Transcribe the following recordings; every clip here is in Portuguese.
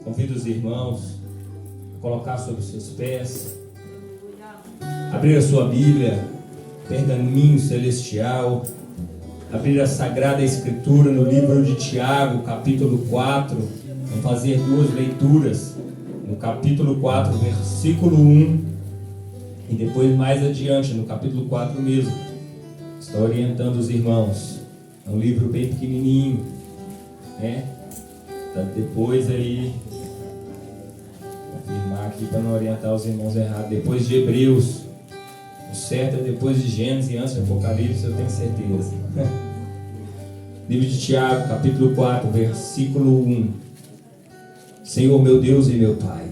Convido os irmãos a colocar sobre os seus pés, abrir a sua Bíblia, pergaminho celestial, abrir a Sagrada Escritura no livro de Tiago, capítulo 4. Vamos fazer duas leituras, no capítulo 4, versículo 1, e depois mais adiante, no capítulo 4 mesmo. Estou orientando os irmãos. É um livro bem pequenininho, né? Depois aí, vou afirmar aqui para não orientar os irmãos errados. Depois de Hebreus, o certo é depois de Gênesis e antes de Apocalipse, eu tenho certeza. Livro de Tiago, capítulo 4, versículo 1. Senhor meu Deus e meu Pai,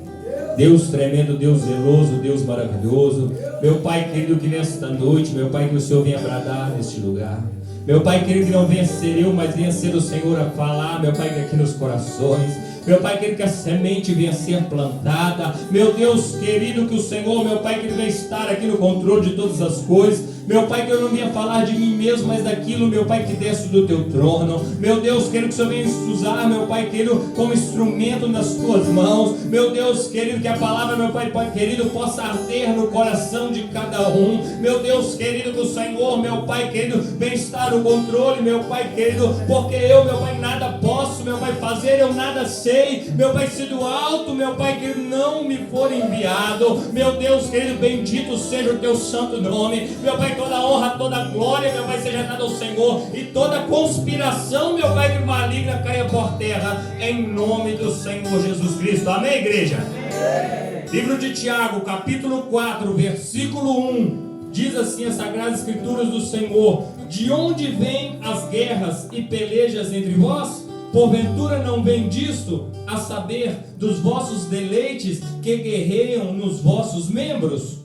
Deus tremendo, Deus zeloso, Deus maravilhoso, meu Pai querido, que nesta noite, meu Pai, que o Senhor venha bradar neste lugar. Meu Pai querido, que não venha ser eu, mas venha ser o Senhor a falar, meu Pai, que aqui nos corações. Meu Pai querido, que a semente venha ser plantada. Meu Deus querido, que o Senhor, meu Pai querido, venha estar aqui no controle de todas as coisas. Meu Pai, que eu não venha falar de mim mesmo, mas daquilo, meu Pai, que desce do teu trono. Meu Deus querido, que o Senhor venha usar, meu Pai querido, como instrumento nas tuas mãos. Meu Deus querido, que a palavra, meu Pai querido, possa arder no coração de cada um. Meu Deus querido, que o Senhor, meu Pai querido, venha estar no controle, meu Pai querido, porque eu, meu Pai, nada posso, meu Pai, fazer, eu nada sei. Meu Pai, se do alto, meu Pai querido, não me for enviado. Meu Deus querido, bendito seja o teu santo nome. Meu Pai, toda honra, toda glória, meu Pai, seja dada ao Senhor. E toda conspiração, meu Pai, que maligna caia por terra, em nome do Senhor Jesus Cristo. Amém, igreja? Amém. Livro de Tiago, capítulo 4, versículo 1. Diz assim as Sagradas Escrituras do Senhor: de onde vêm as guerras e pelejas entre vós? Porventura não vem disto, a saber, dos vossos deleites que guerreiam nos vossos membros?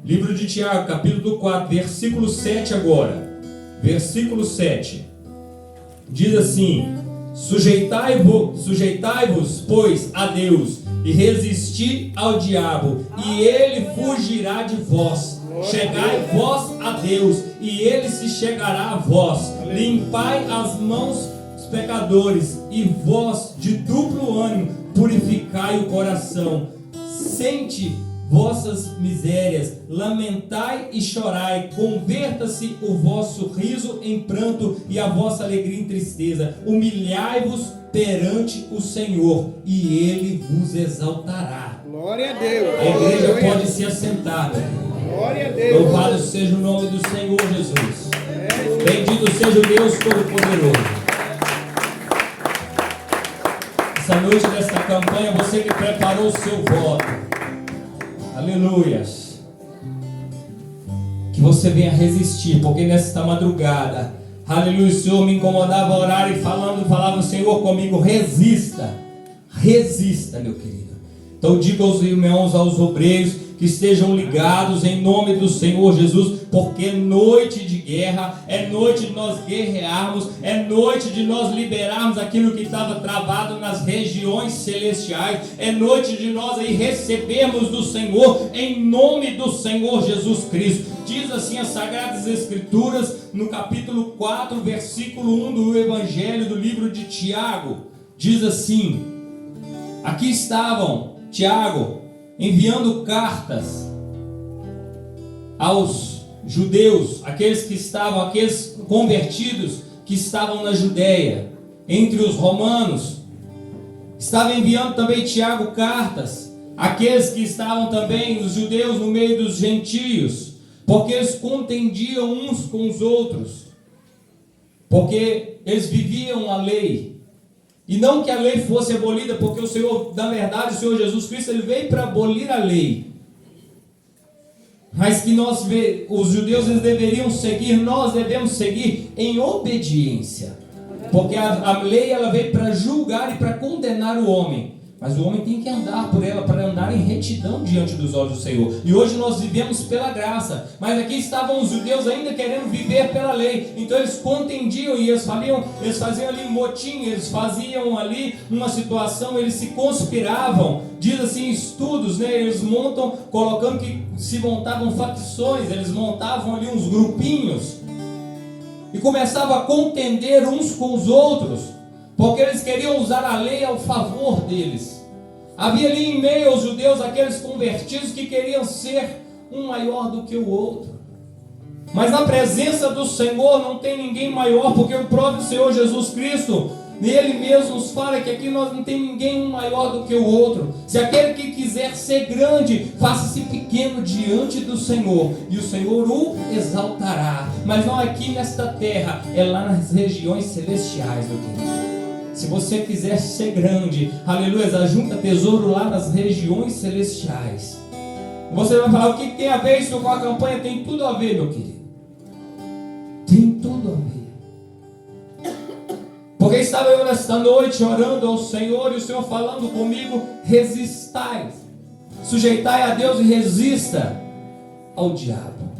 Livro de Tiago, capítulo 4, versículo 7 agora. Versículo 7. Diz assim: sujeitai-vos, pois, a Deus, e resisti ao diabo, e ele fugirá de vós. Chegai vós a Deus, e ele se chegará a vós. Limpai as mãos pecadores, e vós de duplo ânimo purificai o coração. Sente vossas misérias, lamentai e chorai, converta-se o vosso riso em pranto e a vossa alegria em tristeza. Humilhai-vos perante o Senhor, e ele vos exaltará. Glória a Deus. A igreja pode se assentar. Glória a Deus. Louvado seja o nome do Senhor Jesus. Bendito seja o Deus Todo-Poderoso. Essa noite desta campanha, você que preparou o seu voto, aleluias, que você venha resistir, porque nesta madrugada, aleluia, o Senhor me incomodava a orar e falava o Senhor comigo: resista, meu querido. Então diga aos irmãos, aos obreiros, que estejam ligados em nome do Senhor Jesus, porque é noite de guerra, é noite de nós guerrearmos, é noite de nós liberarmos aquilo que estava travado nas regiões celestiais, é noite de nós aí recebermos do Senhor, em nome do Senhor Jesus Cristo. Diz assim as Sagradas Escrituras, no capítulo 4, versículo 1 do Evangelho do livro de Tiago, diz assim: aqui estavam Tiago enviando cartas aos judeus, aqueles convertidos que estavam na Judéia, entre os romanos. Estava enviando também Tiago cartas àqueles que estavam também, os judeus, no meio dos gentios, porque eles contendiam uns com os outros, porque eles viviam a lei. E não que a lei fosse abolida, porque o Senhor, na verdade, o Senhor Jesus Cristo, ele veio para abolir a lei. Mas que os judeus, eles deveriam seguir, nós devemos seguir em obediência. Porque a lei, ela veio para julgar e para condenar o homem. Mas o homem tem que andar por ela, para andar em retidão diante dos olhos do Senhor. E hoje nós vivemos pela graça. Mas aqui estavam os judeus ainda querendo viver pela lei. Então eles contendiam e eles faziam ali motim, eles faziam ali uma situação, eles se conspiravam. Diz assim, estudos, né? Eles colocando que se montavam facções, eles montavam ali uns grupinhos. E começavam a contender uns com os outros. Porque eles queriam usar a lei ao favor deles. Havia ali em meio aos judeus aqueles convertidos que queriam ser um maior do que o outro. Mas na presença do Senhor não tem ninguém maior, porque o próprio Senhor Jesus Cristo, Ele mesmo nos fala que aqui nós não tem ninguém um maior do que o outro. Se aquele que quiser ser grande, faça-se pequeno diante do Senhor, e o Senhor o exaltará. Mas não aqui nesta terra, é lá nas regiões celestiais, meu querido. Se você quiser ser grande, aleluia, ajunta tesouro lá nas regiões celestiais. Você vai falar, o que tem a ver isso com a campanha? Tem tudo a ver, meu querido. Tem tudo a ver. Porque estava eu nesta noite orando ao Senhor, e o Senhor falando comigo, resistai, sujeitai a Deus e resista ao diabo.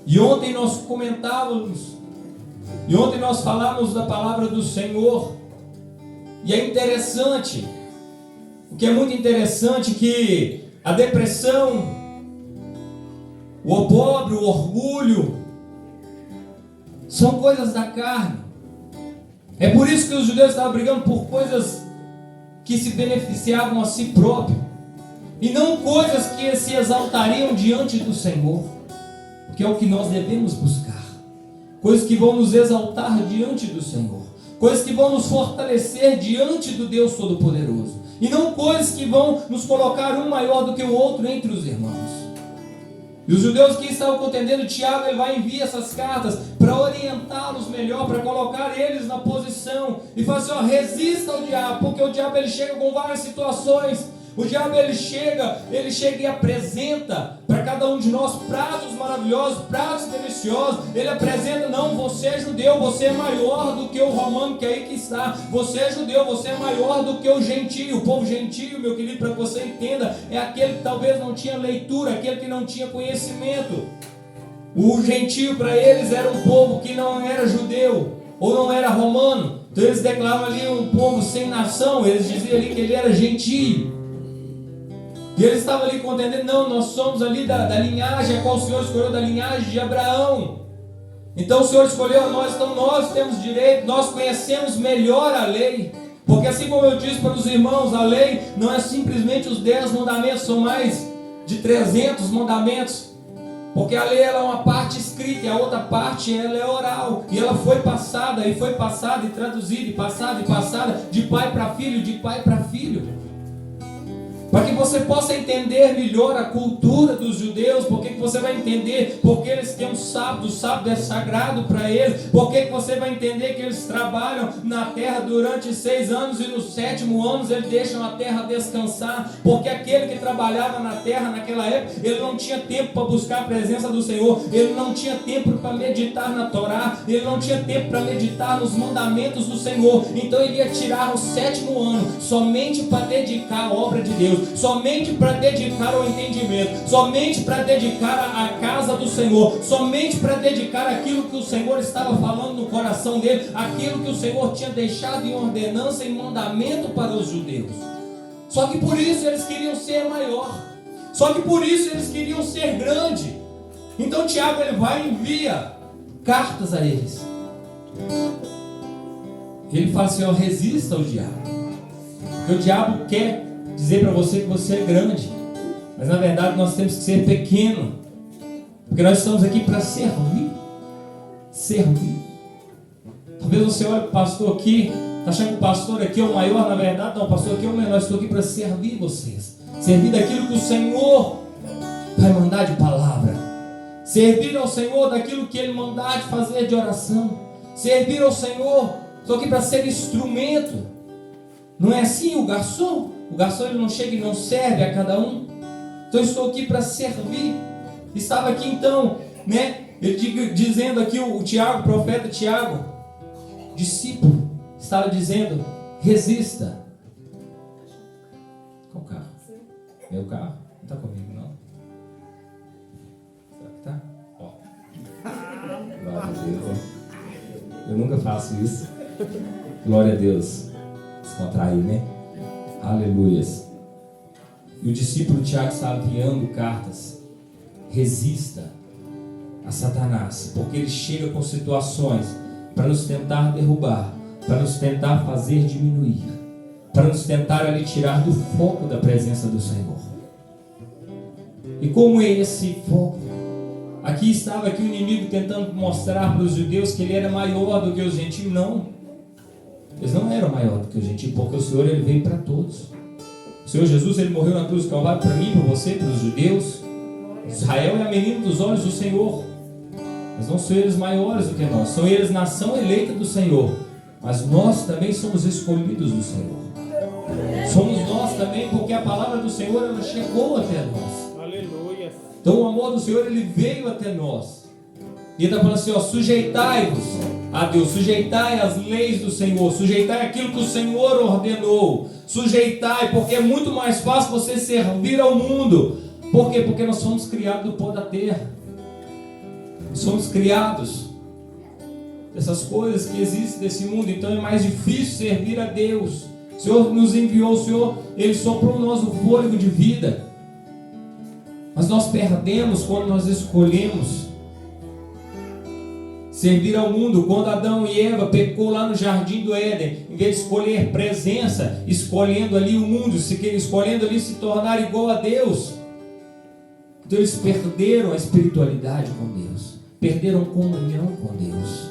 E ontem nós comentávamos, e ontem nós falamos da palavra do Senhor, e é interessante, o que é muito interessante, que a depressão, o opróbrio, o orgulho, são coisas da carne. É por isso que os judeus estavam brigando por coisas que se beneficiavam a si próprio, e não coisas que se exaltariam diante do Senhor, que é o que nós devemos buscar. Coisas que vão nos exaltar diante do Senhor, coisas que vão nos fortalecer diante do Deus Todo-Poderoso, e não coisas que vão nos colocar um maior do que o outro entre os irmãos. E os judeus que estavam contendendo, Tiago, ele vai enviar essas cartas para orientá-los melhor, para colocar eles na posição, e falar assim, resista ao diabo, porque o diabo ele chega com várias situações. O diabo ele chega e apresenta para cada um de nós pratos maravilhosos, pratos deliciosos. Ele apresenta, não, você é judeu, você é maior do que o romano que é aí que está. Você é judeu, você é maior do que o gentio. O povo gentio, meu querido, para que você entenda, é aquele que talvez não tinha leitura, aquele que não tinha conhecimento. O gentio para eles era um povo que não era judeu ou não era romano. Então eles declaravam ali um povo sem nação. Eles diziam ali que ele era gentio. E eles estavam ali contendendo, não, nós somos ali da linhagem, a qual o Senhor escolheu, da linhagem de Abraão. Então o Senhor escolheu a nós, então nós temos direito, nós conhecemos melhor a lei. Porque assim como eu disse para os irmãos, a lei não é simplesmente os 10 mandamentos, são mais de 300 mandamentos. Porque a lei ela é uma parte escrita e a outra parte ela é oral. E ela foi passada e traduzida e passada de pai para filho, de pai para filho. Para que você possa entender melhor a cultura dos judeus, porque que você vai entender porque eles têm um sábado, o sábado é sagrado para eles, porque que você vai entender que eles trabalham na terra durante 6 anos e no 7º ano eles deixam a terra descansar, porque aquele que trabalhava na terra naquela época, ele não tinha tempo para buscar a presença do Senhor, ele não tinha tempo para meditar na Torá, ele não tinha tempo para meditar nos mandamentos do Senhor, então ele ia tirar o 7º ano somente para dedicar a obra de Deus, somente para dedicar ao entendimento, somente para dedicar à casa do Senhor, somente para dedicar aquilo que o Senhor estava falando no coração dele, aquilo que o Senhor tinha deixado em ordenança e mandamento para os judeus. Só que por isso eles queriam ser maior, só que por isso eles queriam ser grande. Então Tiago ele vai e envia cartas a eles. Ele fala assim, resista ao diabo, porque o diabo quer dizer para você que você é grande, mas na verdade nós temos que ser pequeno, porque nós estamos aqui para servir. Talvez você olhe para o pastor aqui, está achando que o pastor aqui é o maior, na verdade não, o pastor aqui é o menor. Estou aqui para servir vocês, servir daquilo que o Senhor vai mandar de palavra, servir ao Senhor daquilo que Ele mandar de fazer de oração, servir ao Senhor. Estou aqui para ser instrumento. Não é assim o garçom? O garçom ele não chega e não serve a cada um. Então eu estou aqui para servir. Estava aqui então, ele dizendo aqui o Tiago, o profeta Tiago, discípulo, estava dizendo, resista. Qual carro? Meu carro? Não está comigo não? Será que está? Glória a Deus. Eu nunca faço isso. Glória a Deus. Descontrair, né? Aleluias. E o discípulo Tiago estava enviando cartas. Resista a Satanás, porque ele chega com situações para nos tentar derrubar, para nos tentar fazer diminuir. para nos tentar ali tirar do foco da presença do Senhor. E como é esse foco? Aqui estava o inimigo tentando mostrar para os judeus que ele era maior do que os gentios. Não, eles não eram maior do que os gentios, porque o Senhor ele veio para todos. O Senhor Jesus ele morreu na cruz do Calvário para mim, para você, para os judeus. Israel é a menina dos olhos do Senhor. Mas não são eles maiores do que nós, são eles nação eleita do Senhor. Mas nós também somos escolhidos do Senhor. Somos nós também, porque a palavra do Senhor ela chegou até nós. Aleluia. Então o amor do Senhor ele veio até nós. E ele está falando assim, ó, sujeitai-vos a Deus, sujeitai as leis do Senhor, sujeitai aquilo que o Senhor ordenou, sujeitai, porque é muito mais fácil você servir ao mundo. Por quê? Porque nós somos criados do pó da terra. Somos criados dessas coisas que existem nesse mundo, então é mais difícil servir a Deus. O Senhor nos enviou, o Senhor, Ele soprou em nós o fôlego de vida. Mas nós perdemos quando nós escolhemos servir ao mundo. Quando Adão e Eva pecou lá no jardim do Éden, em vez de escolher presença, escolhendo ali o mundo, escolhendo ali se tornar igual a Deus, então eles perderam a espiritualidade com Deus, perderam comunhão com Deus.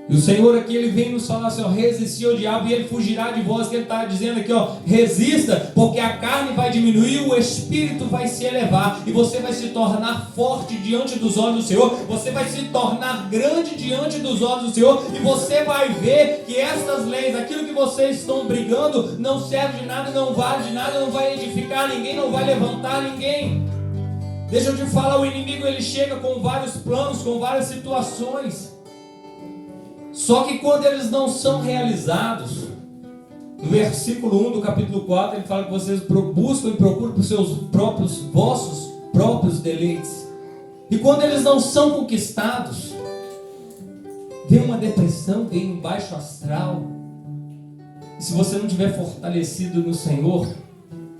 E o Senhor aqui, Ele vem nos falar assim, ó, resistir ao diabo e ele fugirá de vós, que Ele está dizendo aqui, ó, resista, porque a carne vai diminuir, o espírito vai se elevar, e você vai se tornar forte diante dos olhos do Senhor, você vai se tornar grande diante dos olhos do Senhor, e você vai ver que estas leis, aquilo que vocês estão brigando, não serve de nada, não vale de nada, não vai edificar ninguém, não vai levantar ninguém. Deixa eu te falar, o inimigo ele chega com vários planos, com várias situações. Só que quando eles não são realizados, no versículo 1 do capítulo 4, ele fala que vocês buscam e procuram por vossos próprios deleites. E quando eles não são conquistados, vem uma depressão, vem um baixo astral. E se você não estiver fortalecido no Senhor,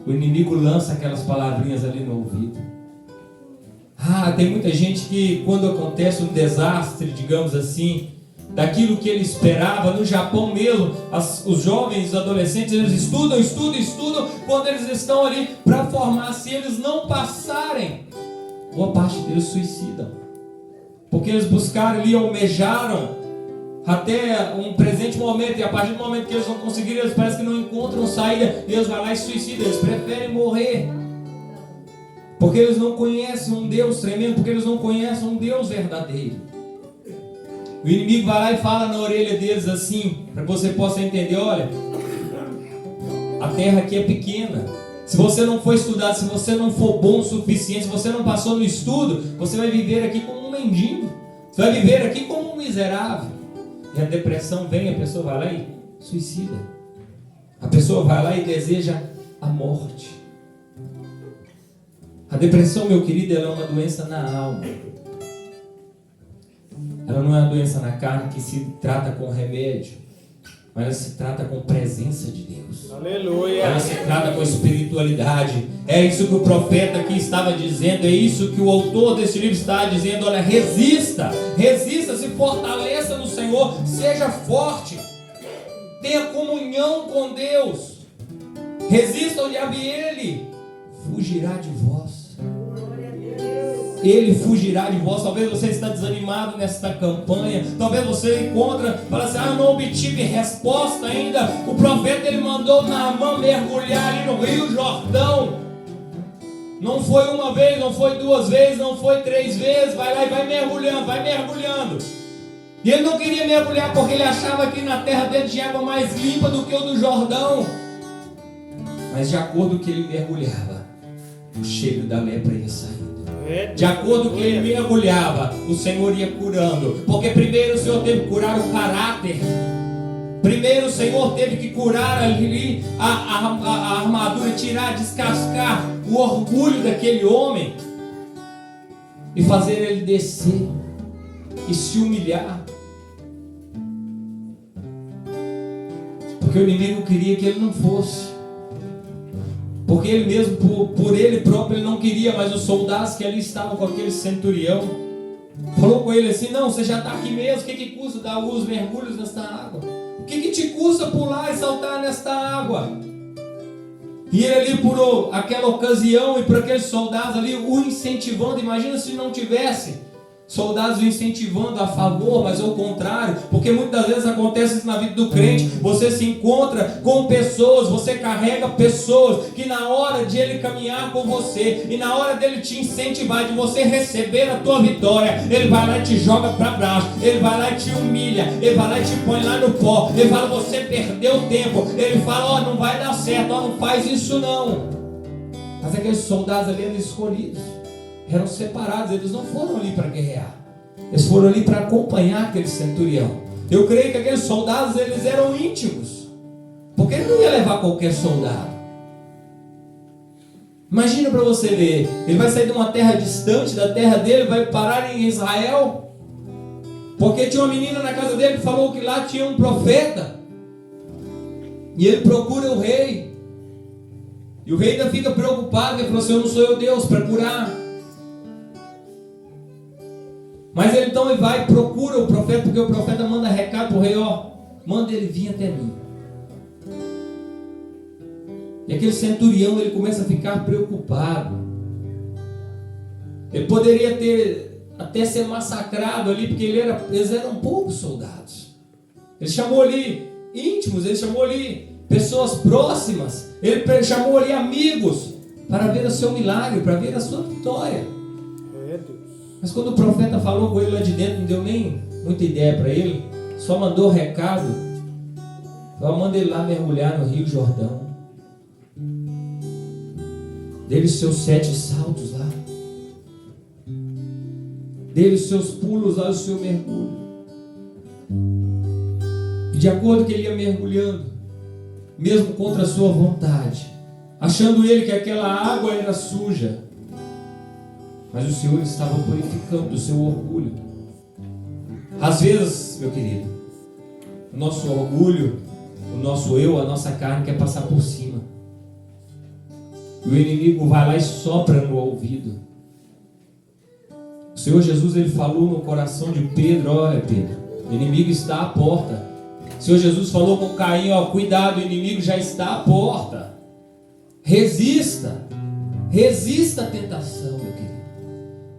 o inimigo lança aquelas palavrinhas ali no ouvido. Tem muita gente que quando acontece um desastre, digamos assim, daquilo que ele esperava, no Japão mesmo, os jovens, os adolescentes, eles estudam, quando eles estão ali para formar, se eles não passarem, boa parte deles suicidam, porque eles buscaram ali, almejaram até um presente momento, e a partir do momento que eles não conseguiram, eles parecem que não encontram saída, eles vão lá e suicidam, eles preferem morrer, porque eles não conhecem um Deus tremendo, porque eles não conhecem um Deus verdadeiro. O inimigo vai lá e fala na orelha deles assim, para que você possa entender, olha, a terra aqui é pequena, se você não for estudado, se você não for bom o suficiente, se você não passou no estudo, você vai viver aqui como um mendigo, você vai viver aqui como um miserável. E a depressão vem, a pessoa vai lá e suicida, a pessoa vai lá e deseja a morte. A depressão, meu querido, ela é uma doença na alma. Ela não é uma doença na carne que se trata com remédio, mas ela se trata com presença de Deus. Aleluia. Ela se trata com espiritualidade. É isso que o profeta aqui estava dizendo, é isso que o autor desse livro está dizendo. Olha, resista, se fortaleça no Senhor, seja forte, tenha comunhão com Deus, resista ao diabo e ele fugirá de vós. Ele fugirá de vós. Talvez você está desanimado nesta campanha, talvez você encontra, fala assim, eu não obtive resposta ainda. O profeta ele mandou Naamã mergulhar ali no Rio Jordão, não foi uma vez, não foi duas vezes, não foi três vezes, vai lá e vai mergulhando, e ele não queria mergulhar porque ele achava que na terra dele tinha água mais limpa do que o do Jordão, mas de acordo com que ele mergulhava, o cheiro da lepra ia saindo. De acordo com que ele mergulhava, o Senhor ia curando. Porque primeiro o Senhor teve que curar o caráter. Primeiro o Senhor teve que curar ali a armadura, tirar, descascar o orgulho daquele homem e fazer ele descer e se humilhar. Porque o inimigo queria que ele não fosse. Porque ele mesmo, por ele próprio, ele não queria, mas os soldados que ali estavam com aquele centurião, falou com ele assim, não, você já está aqui mesmo, o que custa dar os mergulhos nessa água? O que te custa pular e saltar nesta água? E ele ali, por aquela ocasião e por aqueles soldados ali, o incentivando. Imagina se não tivesse soldados o incentivando a favor, mas ao contrário, porque muitas vezes acontece isso na vida do crente. Você se encontra com pessoas, você carrega pessoas que na hora de ele caminhar com você e na hora dele te incentivar, de você receber a tua vitória, ele vai lá e te joga para baixo, ele vai lá e te humilha, ele vai lá e te põe lá no pó, ele fala: você perdeu tempo, ele fala: ó, não vai dar certo, ó, não faz isso não. Mas aqueles soldados ali eram escolhidos, eram separados, eles não foram ali para guerrear, eles foram ali para acompanhar aquele centurião. Eu creio que aqueles soldados, eles eram íntimos, porque ele não ia levar qualquer soldado. Imagina para você ver, ele vai sair de uma terra distante da terra dele, vai parar em Israel, porque tinha uma menina na casa dele que falou que lá tinha um profeta, e ele procura o rei, e o rei ainda fica preocupado, ele falou assim: eu não sou eu Deus para curar. Mas ele então ele vai e procura o profeta, porque o profeta manda recado para o rei: ó, manda ele vir até mim. E aquele centurião, ele começa a ficar preocupado. Ele poderia ter até ser massacrado ali, porque eles eram poucos soldados. Ele chamou ali íntimos, ele chamou ali pessoas próximas, ele chamou ali amigos para ver o seu milagre, para ver a sua vitória. Mas quando o profeta falou com ele lá de dentro, não deu nem muita ideia para ele, só mandou o recado: manda ele lá mergulhar no Rio Jordão, dê-lhe os seus 7 saltos lá, dê-lhe os seus pulos lá, o seu mergulho. E de acordo que ele ia mergulhando, mesmo contra a sua vontade, achando ele que aquela água era suja, mas o Senhor estava purificando o seu orgulho. Às vezes, meu querido, o nosso orgulho, o nosso eu, a nossa carne quer passar por cima. E o inimigo vai lá e sopra no ouvido. O Senhor Jesus, ele falou no coração de Pedro: olha, Pedro, o inimigo está à porta. O Senhor Jesus falou com Caim: ó, cuidado, o inimigo já está à porta. Resista a tentação, meu querido.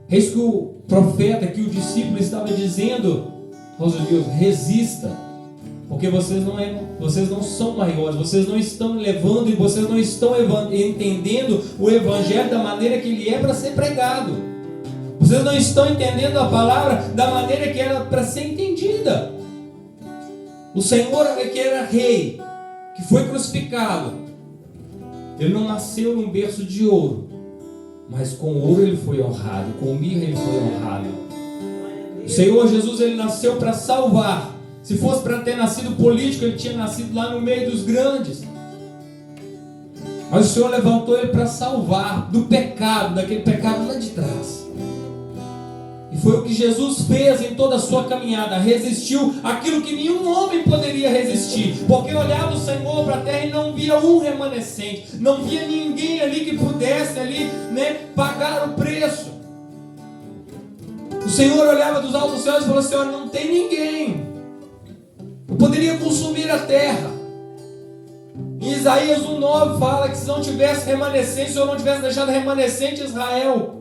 É isso que o profeta, que o discípulo estava dizendo aos judeus: resista, porque vocês não são maiores, vocês não estão levando e vocês não estão entendendo o evangelho da maneira que ele é para ser pregado. Vocês não estão entendendo a palavra da maneira que era para ser entendida. O Senhor, que era rei, que foi crucificado, ele não nasceu num berço de ouro, mas com ouro ele foi honrado, com mirra ele foi honrado. O Senhor Jesus, ele nasceu para salvar. Se fosse para ter nascido político, ele tinha nascido lá no meio dos grandes. Mas o Senhor levantou ele para salvar do pecado, daquele pecado lá de trás. E foi o que Jesus fez em toda a sua caminhada. Resistiu aquilo que nenhum homem poderia resistir, porque olhava o Senhor para a terra e não via um remanescente, não via ninguém ali que pudesse ali, pagar o preço. O Senhor olhava dos altos céus e falou assim: olha, não tem ninguém, eu poderia consumir a terra. Em Isaías 1:9 fala que se não tivesse remanescente, se eu não tivesse deixado remanescente Israel,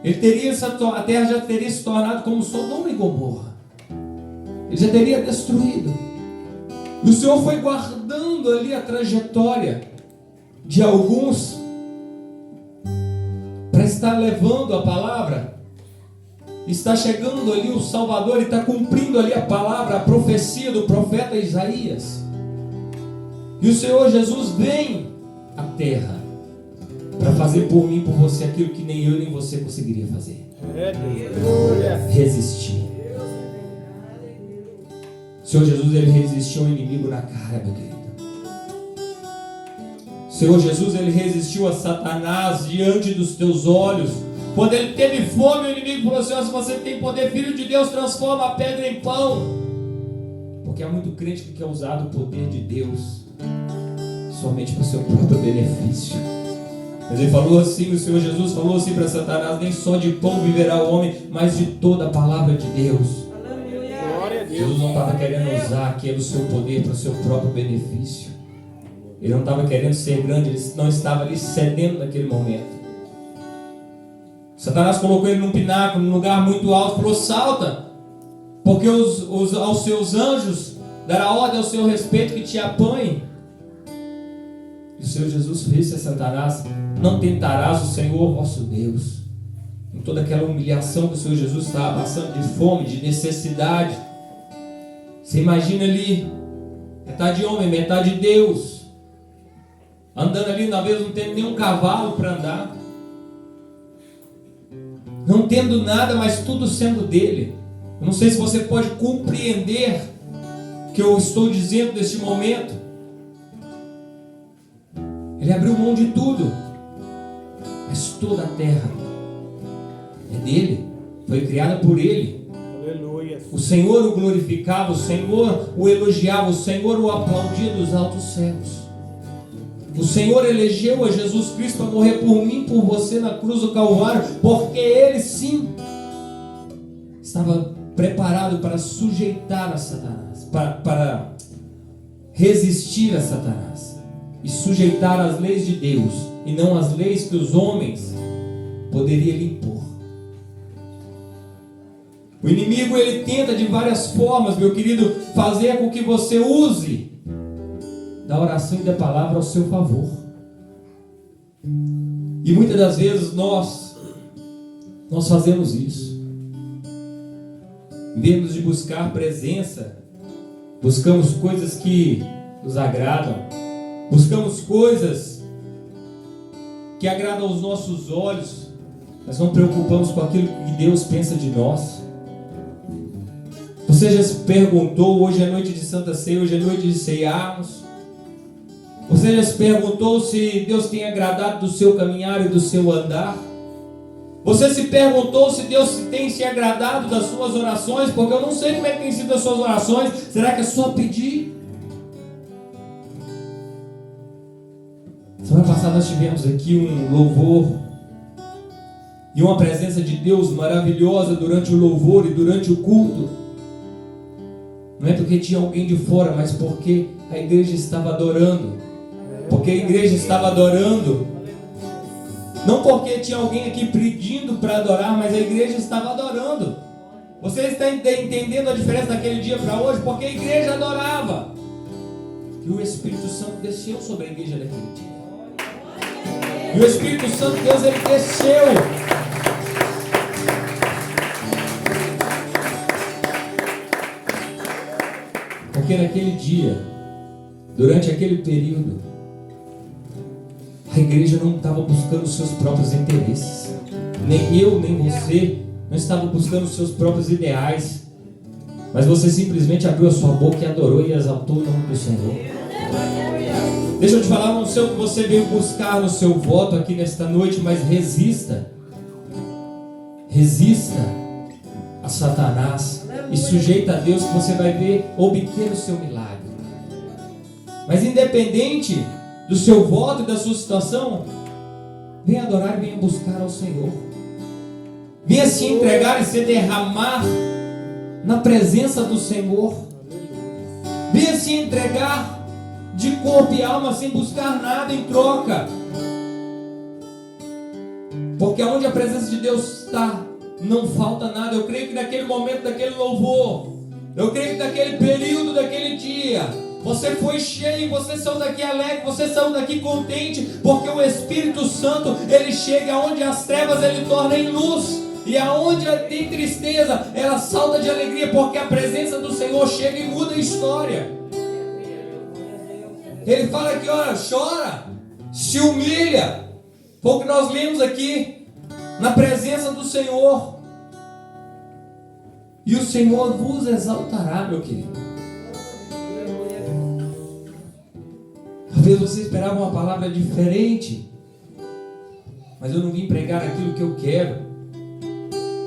a terra já teria se tornado como Sodoma e Gomorra. Ele já teria destruído. E o Senhor foi guardando ali a trajetória de alguns para estar levando a palavra. Está chegando ali o Salvador e está cumprindo ali a palavra, a profecia do profeta Isaías. E o Senhor Jesus vem à terra para fazer por mim, por você, aquilo que nem eu nem você conseguiria fazer. Resistir. O Senhor Jesus, ele resistiu ao inimigo na cara, meu querido. O Senhor Jesus, ele resistiu a Satanás diante dos teus olhos. Quando ele teve fome, o inimigo falou assim: se você tem poder, filho de Deus, transforma a pedra em pão. Porque há muito crente que quer usar o poder de Deus somente para o seu próprio benefício. Mas ele falou assim, o Senhor Jesus falou assim para Satanás: nem só de pão viverá o homem, mas de toda a palavra de Deus. Glória a Deus. Jesus não estava querendo usar aquele seu poder para o seu próprio benefício. Ele não estava querendo ser grande, ele não estava ali cedendo naquele momento. Satanás colocou ele num pináculo, num lugar muito alto, falou: salta, porque aos seus anjos dará ordem ao seu respeito que te apanhe. E o Senhor Jesus disse a Satanás: não tentarás o Senhor vosso Deus. Em toda aquela humilhação que o Senhor Jesus estava passando, de fome, de necessidade. Você imagina ali, metade homem, metade Deus, andando ali, na vez não tendo nenhum cavalo para andar, não tendo nada, mas tudo sendo dele. Eu não sei se você pode compreender o que eu estou dizendo neste momento. Ele abriu mão de tudo, mas toda a terra é dele, foi criada por ele. Aleluia. O Senhor o glorificava, o Senhor o elogiava, o Senhor o aplaudia dos altos céus. O Senhor elegeu a Jesus Cristo para morrer por mim, por você na cruz do Calvário, porque Ele sim estava preparado para sujeitar a Satanás, para resistir a Satanás e sujeitar as leis de Deus e não as leis que os homens poderiam lhe impor. O inimigo, ele tenta de várias formas, meu querido, fazer com que você use da oração e da palavra ao seu favor. E muitas das vezes nós fazemos isso. Em vez de buscar presença, buscamos coisas que nos agradam, buscamos coisas que agradam aos nossos olhos, mas não preocupamos com aquilo que Deus pensa de nós. Você já se perguntou, hoje é noite de Santa Ceia, hoje é noite de ceiarmos, você já se perguntou se Deus tem agradado do seu caminhar e do seu andar? Você se perguntou se Deus tem se agradado das suas orações? Porque eu não sei como é que tem sido as suas orações. Será que é só pedir? Semana passada nós tivemos aqui um louvor e uma presença de Deus maravilhosa durante o louvor e durante o culto. Não é porque tinha alguém de fora, mas porque a igreja estava adorando. Porque a igreja estava adorando. Não porque tinha alguém aqui pedindo para adorar, mas a igreja estava adorando. Você está entendendo a diferença daquele dia para hoje? Porque a igreja adorava. E o Espírito Santo desceu sobre a igreja daquele dia. E o Espírito Santo, Deus, ele desceu. Porque naquele dia, durante aquele período, a igreja não estava buscando os seus próprios interesses. Nem eu, nem você não estava buscando os seus próprios ideais. Mas você simplesmente abriu a sua boca e adorou e exaltou o nome do Senhor. Deixa eu te falar, não sei o que você veio buscar no seu voto aqui nesta noite, mas resista. Resista a Satanás e sujeita a Deus, que você vai ver obter o seu milagre. Mas independente do seu voto e da sua situação, venha adorar e venha buscar ao Senhor. Venha se entregar e se derramar na presença do Senhor. Venha se entregar de corpo e alma sem buscar nada em troca. Porque onde a presença de Deus está, não falta nada. Eu creio que naquele momento, daquele louvor, eu creio que naquele período, daquele dia, você foi cheio, você saiu daqui alegre, você saiu daqui contente, porque o Espírito Santo, ele chega aonde as trevas ele torna em luz, e aonde tem tristeza, ela salta de alegria, porque a presença do Senhor chega e muda a história. Ele fala aqui, olha, chora, se humilha. Foi o que nós lemos aqui, na presença do Senhor. E o Senhor vos exaltará, meu querido. Talvez você esperava uma palavra diferente, mas eu não vim pregar aquilo que eu quero.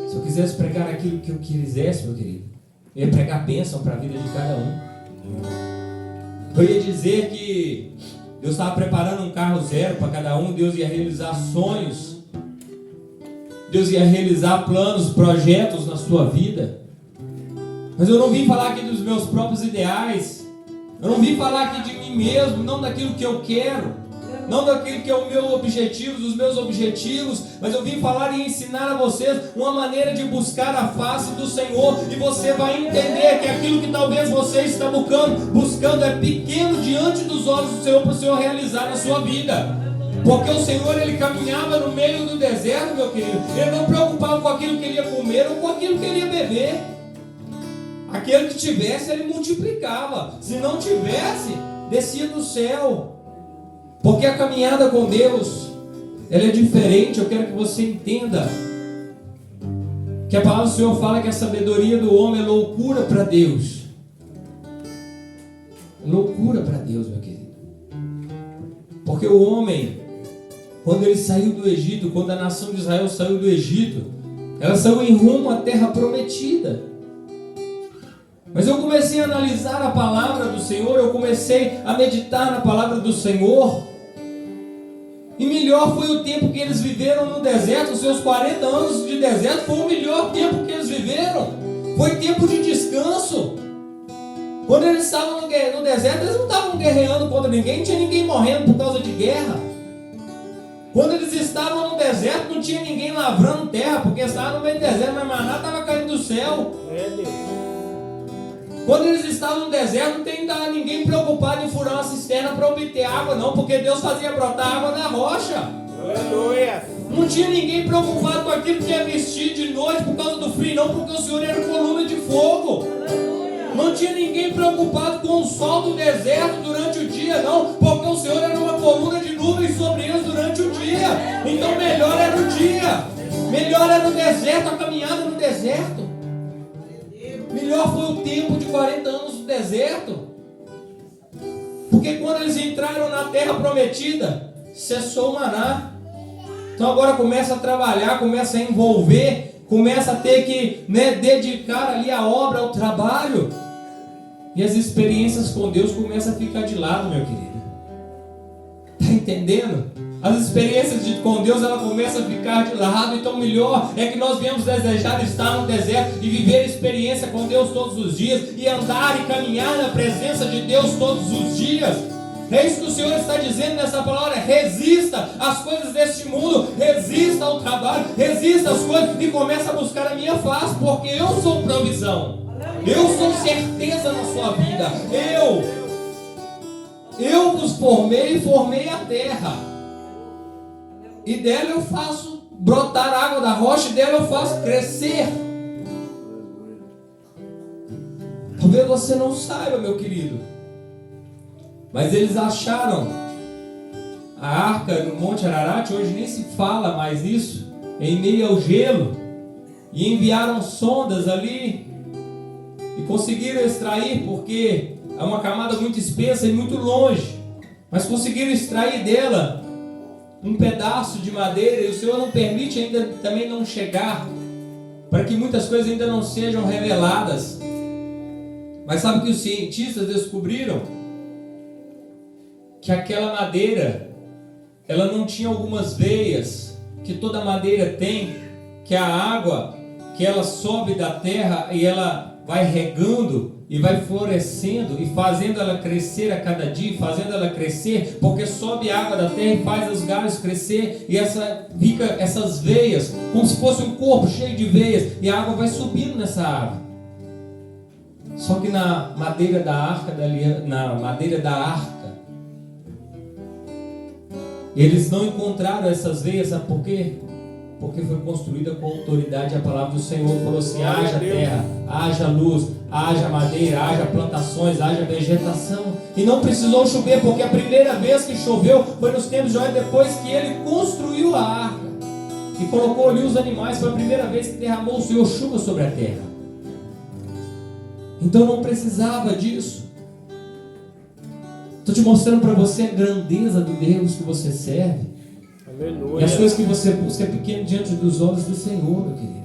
Se eu quisesse pregar aquilo que eu quisesse, meu querido, eu ia pregar bênção para a vida de cada um. Eu ia dizer que Deus estava preparando um carro zero para cada um. Deus ia realizar sonhos, Deus ia realizar planos, projetos na sua vida. Mas eu não vim falar aqui dos meus próprios ideais. Eu não vim falar aqui de mim mesmo, não daquilo que eu quero, não daquilo que é o meu objetivo, dos meus objetivos, mas eu vim falar e ensinar a vocês uma maneira de buscar a face do Senhor, e você vai entender que aquilo que talvez você está buscando é pequeno diante dos olhos do Senhor, para o Senhor realizar na sua vida. Porque o Senhor, ele caminhava no meio do deserto, meu querido. Ele não preocupava com aquilo que ele ia comer ou com aquilo que ele ia beber. Aquele que tivesse, ele multiplicava. Se não tivesse, descia do céu. Porque a caminhada com Deus, ela é diferente. Eu quero que você entenda que a palavra do Senhor fala que a sabedoria do homem é loucura para Deus. Loucura para Deus, meu querido. Porque o homem, quando ele saiu do Egito, quando a nação de Israel saiu do Egito, ela saiu em rumo à terra prometida. Mas eu comecei a analisar a palavra do Senhor, eu comecei a meditar na palavra do Senhor. E melhor foi o tempo que eles viveram no deserto. Os seus 40 anos de deserto foi o melhor tempo que eles viveram. Foi tempo de descanso. Quando eles estavam no deserto, eles não estavam guerreando contra ninguém, não tinha ninguém morrendo por causa de guerra. Quando eles estavam no deserto, não tinha ninguém lavrando terra, porque estavam no meio do deserto, mas maná estava caindo do céu. Quando eles estavam no deserto, não tem ninguém preocupado em furar uma cisterna para obter água, não, porque Deus fazia brotar água da rocha. Aleluia. Não tinha ninguém preocupado com aquilo que ia vestir de noite por causa do frio, não, porque o Senhor era coluna de fogo. Não tinha ninguém preocupado com o sol do deserto durante o dia, não, porque o Senhor era uma coluna de nuvens sobre eles durante o dia. Então melhor era o dia, melhor era o deserto, a caminhada no deserto. Melhor foi o tempo de 40 anos no deserto. Porque quando eles entraram na terra prometida, cessou o maná. Então agora começa a trabalhar, começa a envolver, começa a ter que dedicar ali a obra, ao trabalho. E as experiências com Deus começam a ficar de lado, meu querido. Está entendendo? As experiências com Deus, ela começa a ficar de lado. Então melhor é que nós viemos desejar estar no deserto e viver experiência com Deus todos os dias, e andar e caminhar na presença de Deus todos os dias. É isso que o Senhor está dizendo nessa palavra. Resista às coisas deste mundo, resista ao trabalho, resista às coisas e comece a buscar a minha face, porque eu sou provisão, eu sou certeza na sua vida. Eu vos formei e formei a terra, e dela eu faço brotar água da rocha, e dela eu faço crescer. Talvez você não saiba, meu querido, mas eles acharam a arca no Monte Ararat, hoje nem se fala mais isso, em meio ao gelo, e enviaram sondas ali, e conseguiram extrair, porque é uma camada muito espessa e muito longe, mas conseguiram extrair dela um pedaço de madeira, e o Senhor não permite ainda também não chegar, para que muitas coisas ainda não sejam reveladas. Mas sabe que os cientistas descobriram? Que aquela madeira, ela não tinha algumas veias que toda madeira tem, que a água, que ela sobe da terra e ela vai regando e vai florescendo e fazendo ela crescer a cada dia, fazendo ela crescer, porque sobe a água da terra e faz os galhos crescer, e fica essas veias, como se fosse um corpo cheio de veias, e a água vai subindo nessa água. Só que na madeira da arca, eles não encontraram essas veias, sabe por quê? Porque foi construída com autoridade. A palavra do Senhor falou assim: haja terra, haja luz, haja madeira, haja plantações, haja vegetação. E não precisou chover, porque a primeira vez que choveu foi nos tempos de Noé, depois que ele construiu a arca e colocou ali os animais. Foi a primeira vez que derramou o Senhor chuva sobre a terra. Então não precisava disso. Estou te mostrando para você a grandeza do Deus que você serve. Aleluia. E as coisas que você busca é pequeno diante dos olhos do Senhor, meu querido.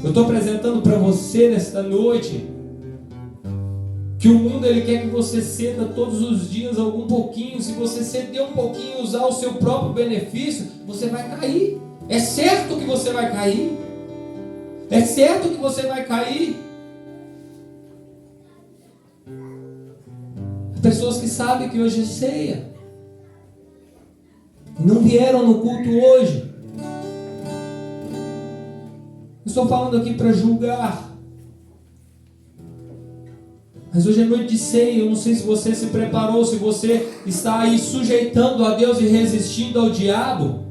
Eu estou apresentando para você nesta noite que o mundo ele quer que você ceda todos os dias algum pouquinho. Se você ceder um pouquinho, usar o seu próprio benefício, você vai cair. É certo que você vai cair. É certo que você vai cair. Pessoas que sabem que hoje é ceia, não vieram no culto hoje. Estou falando aqui para julgar. Mas hoje é noite de ceia. Eu não sei se você se preparou, se você está aí sujeitando a Deus e resistindo ao diabo.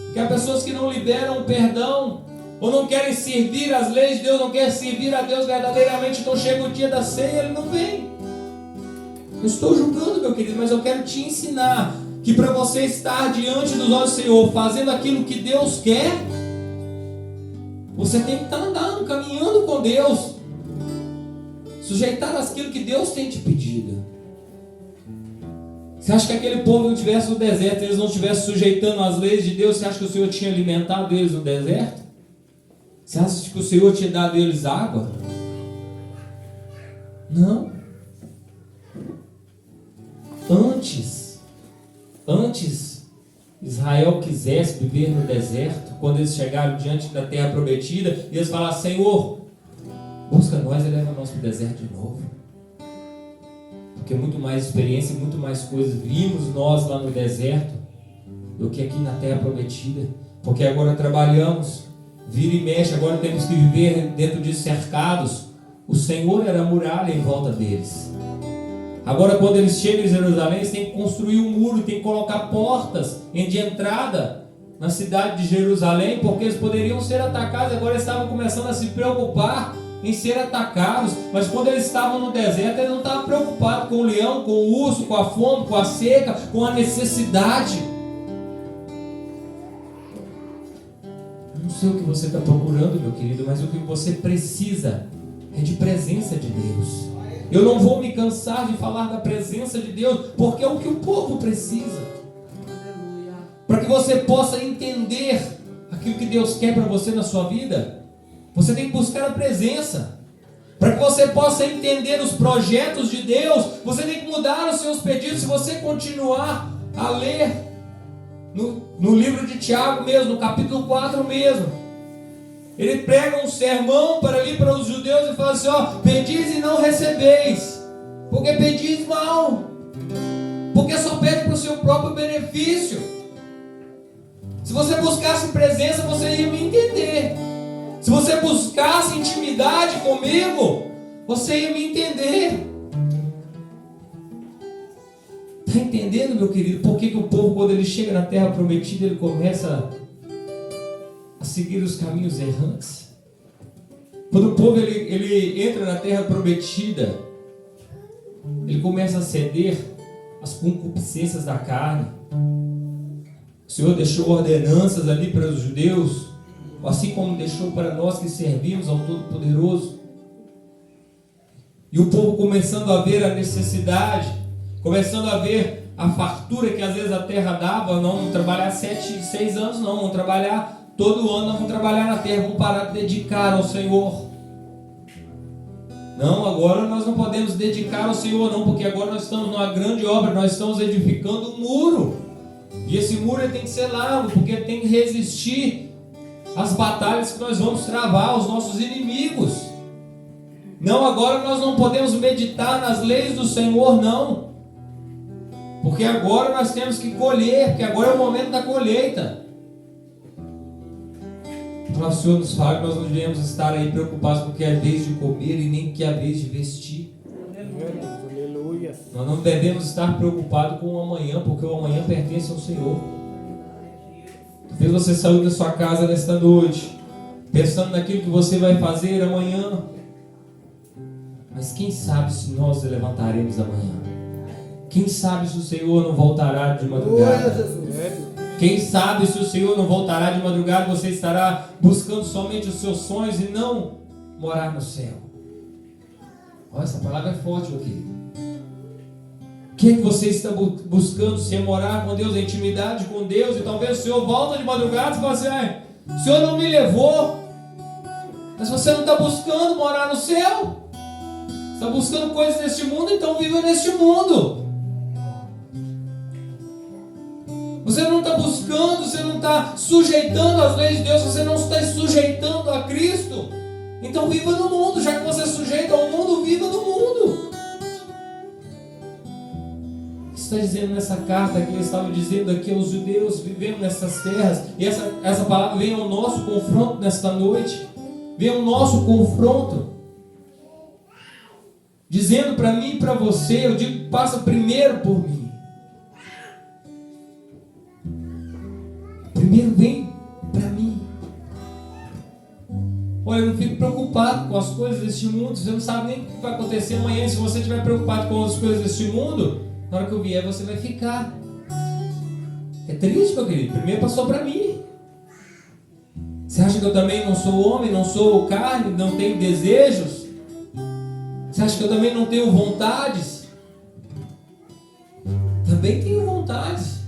Porque há pessoas que não liberam o perdão, ou não querem servir as leis de Deus, não querem servir a Deus verdadeiramente. Então chega o dia da ceia, ele não vem. Eu estou julgando, meu querido, mas eu quero te ensinar que para você estar diante dos olhos do Senhor, fazendo aquilo que Deus quer, você tem que estar andando, caminhando com Deus, sujeitar aquilo que Deus tem te pedido. Você acha que aquele povo não estivesse no deserto, eles não estivessem sujeitando as leis de Deus? Você acha que o Senhor tinha alimentado eles no deserto? Você acha que o Senhor tinha dado eles água? Não. Antes Israel quisesse viver no deserto, quando eles chegaram diante da terra prometida, e eles falaram: Senhor, busca nós e leva nós para o deserto de novo. Porque muito mais experiência e muito mais coisas vimos nós lá no deserto do que aqui na terra prometida. Porque agora trabalhamos, vira e mexe, agora temos que viver dentro de cercados. O Senhor era a muralha em volta deles. Agora, quando eles chegam em Jerusalém, eles têm que construir um muro, têm que colocar portas de entrada na cidade de Jerusalém, porque eles poderiam ser atacados. Agora eles estavam começando a se preocupar em ser atacados. Mas quando eles estavam no deserto, eles não estavam preocupados com o leão, com o urso, com a fome, com a seca, com a necessidade. Eu não sei o que você está procurando, meu querido, mas o que você precisa é de presença de Deus. Eu não vou me cansar de falar da presença de Deus, porque é o que o povo precisa. Para que você possa entender aquilo que Deus quer para você na sua vida, você tem que buscar a presença. Para que você possa entender os projetos de Deus, você tem que mudar os seus pedidos. Se você continuar a ler no livro de Tiago mesmo, no capítulo 4 mesmo, ele prega um sermão para os judeus e fala assim: pedis e não recebeis, porque pedis mal, porque só pede para o seu próprio benefício. Se você buscasse presença, você ia me entender. Se você buscasse intimidade comigo, você ia me entender. Está entendendo, meu querido, por que o povo, quando ele chega na terra prometida, ele começa a seguir os caminhos errantes? Quando o povo ele entra na terra prometida, ele começa a ceder às concupiscências da carne. O Senhor deixou ordenanças ali para os judeus, assim como deixou para nós que servimos ao Todo-Poderoso. E o povo começando a ver a necessidade, começando a ver a fartura que às vezes a terra dava. Não vamos trabalhar 6 anos, não, vamos trabalhar todo ano, nós vamos trabalhar na terra, vamos parar de dedicar ao Senhor. Não, agora nós não podemos dedicar ao Senhor, não, porque agora nós estamos numa grande obra, nós estamos edificando um muro. E esse muro tem que ser largo, porque tem que resistir às batalhas que nós vamos travar, aos nossos inimigos. Não, agora nós não podemos meditar nas leis do Senhor, não. Porque agora nós temos que colher, porque agora é o momento da colheita. O Senhor nos fala que nós não devemos estar aí preocupados com o que é a vez de comer e nem que é a vez de vestir. Aleluia. Nós não devemos estar preocupados com o amanhã, porque o amanhã pertence ao Senhor. Talvez você saiu da sua casa nesta noite, pensando naquilo que você vai fazer amanhã. Mas quem sabe se nós levantaremos amanhã? Quem sabe se o Senhor não voltará de madrugada? Quem sabe se o Senhor não voltará de madrugada, você estará buscando somente os seus sonhos e não morar no céu. Olha, essa palavra é forte, meu querido. O que você está buscando? Se é morar com Deus, a intimidade com Deus, e talvez o Senhor volta de madrugada e fala assim: o Senhor não me levou. Mas você não está buscando morar no céu, está buscando coisas neste mundo, então viva neste mundo. Você não está buscando, você não está sujeitando as leis de Deus, você não está sujeitando a Cristo. Então viva no mundo, já que você é sujeito ao mundo, viva no mundo. está dizendo nessa carta que ele estava dizendo aqui aos judeus vivendo nessas terras. E essa palavra vem ao nosso confronto nesta noite. Vem ao nosso confronto. Dizendo para mim e para você, eu digo, passa primeiro por mim. Primeiro vem para mim. Olha, eu não fico preocupado com as coisas deste mundo. Você não sabe nem o que vai acontecer amanhã. Se você estiver preocupado com as coisas deste mundo, na hora que eu vier você vai ficar. É triste, meu querido. Primeiro passou para mim. Você acha que eu também não sou homem, não sou carne, não tenho desejos? Você acha que eu também não tenho vontades? Também tenho vontades.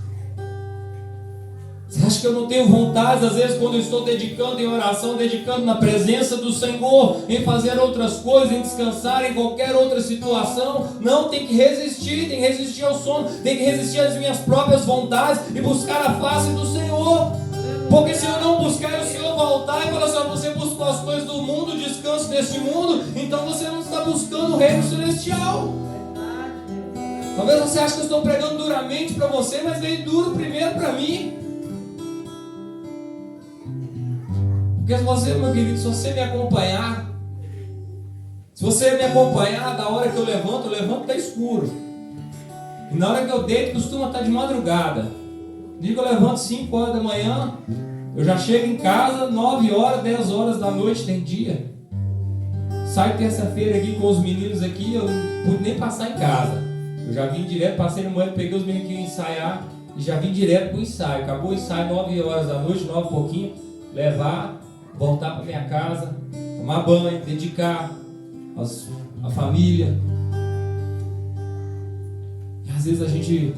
Você acha que eu não tenho vontade, às vezes, quando eu estou dedicando em oração, dedicando na presença do Senhor, em fazer outras coisas, em descansar em qualquer outra situação? Não, tem que resistir ao sono, tem que resistir às minhas próprias vontades e buscar a face do Senhor. Porque se eu não buscar, o Senhor voltar e falar assim: você buscou as coisas do mundo, o descanso deste mundo, então você não está buscando o reino celestial. Talvez você ache que eu estou pregando duramente para você, mas veio duro primeiro para mim. Porque se você, meu querido, se você me acompanhar, da hora que eu levanto está escuro. E na hora que eu deito, costuma estar de madrugada. Digo, eu levanto 5 horas da manhã, eu já chego em casa 9 horas, 10 horas da noite, tem dia. Saio terça-feira aqui com os meninos aqui, eu não pude nem passar em casa. Eu já vim direto, passei no banho, peguei os meninos que iam ensaiar e já vim direto para o ensaio. Acabou o ensaio 9 horas da noite, 9 e pouquinho, levar, voltar para minha casa, tomar banho, dedicar a família. E às vezes a gente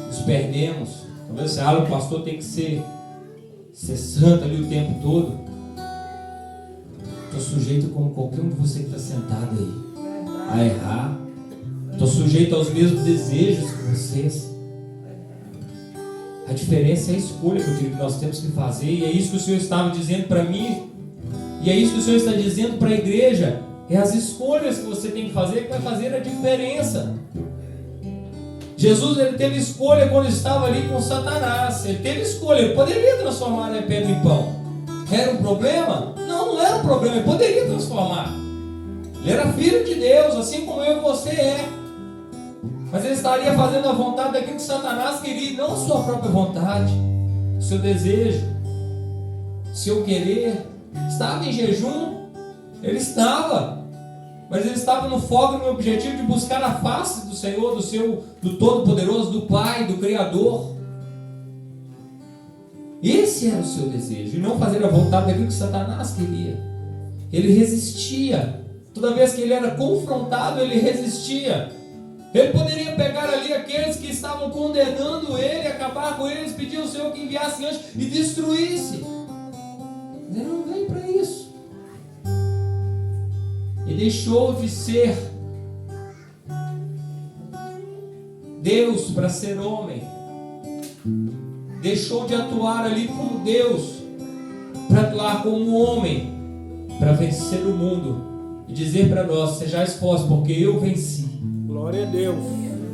nos perdemos. Talvez você o pastor tem que ser santo ali o tempo todo. Estou sujeito como qualquer um de vocês que está sentado aí a errar. Estou sujeito aos mesmos desejos que vocês. A diferença é a escolha que nós temos que fazer. E é isso que o Senhor estava dizendo para mim. E é isso que o Senhor está dizendo para a igreja. É as escolhas que você tem que fazer que vai fazer a diferença. Jesus, ele teve escolha quando estava ali com Satanás. Ele teve escolha, ele poderia transformar a pedra em pão. Era um problema? Não, não era um problema, ele poderia transformar. Ele era filho de Deus, assim como eu e você é. Mas ele estaria fazendo a vontade daquilo que Satanás queria, não a sua própria vontade, o seu desejo, o seu querer. Estava em jejum, ele estava. Mas ele estava no foco, no objetivo de buscar a face do Senhor, do Todo-Poderoso, do Pai, do Criador. Esse era o seu desejo, e não fazer a vontade daquilo que Satanás queria. Ele resistia. Toda vez que ele era confrontado, ele resistia. Ele poderia pegar ali aqueles que estavam condenando ele, acabar com eles, pedir ao Senhor que enviasse anjos e destruísse. Mas ele não veio para isso. E deixou de ser Deus para ser homem. Deixou de atuar ali como Deus para atuar como homem, para vencer o mundo e dizer para nós: sejais fortes, porque eu venci. Glória a Deus.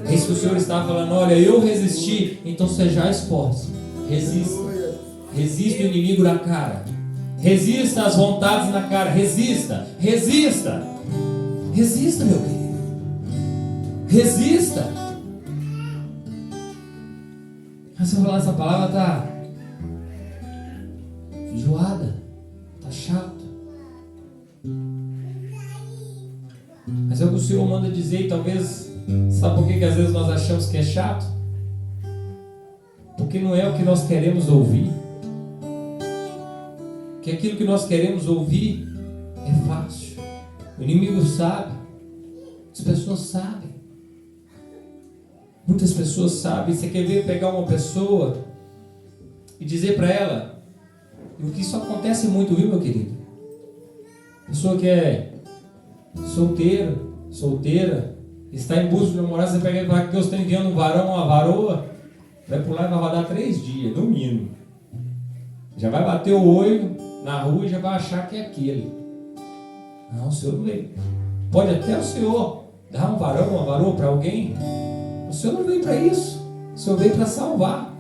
É isso que o Senhor está falando. Olha, eu resisti, então sejais fortes. Resista. Resista o inimigo na cara. Resista às vontades na cara. Resista. Resista. Resista, meu querido. Resista. Você falar, essa palavra está enjoada, está chato. Mas é o que o Senhor manda dizer, e talvez, sabe por que às vezes nós achamos que é chato? Porque não é o que nós queremos ouvir. Que aquilo que nós queremos ouvir é fácil. O inimigo sabe, as pessoas sabem. Muitas pessoas sabem. Você quer ver pegar uma pessoa e dizer para ela, e o que isso acontece muito, viu, meu querido? Pessoa que é solteira, está em busca de namorado, você pega e fala que Deus está enviando um varão, uma varoa, vai pular e vai rodar 3 dias, no mínimo. Já vai bater o olho na rua e já vai achar que é aquele. Não, o Senhor não veio. Pode até o Senhor dar um varão, uma varoa para alguém, O Senhor não veio para isso. O Senhor veio para salvar.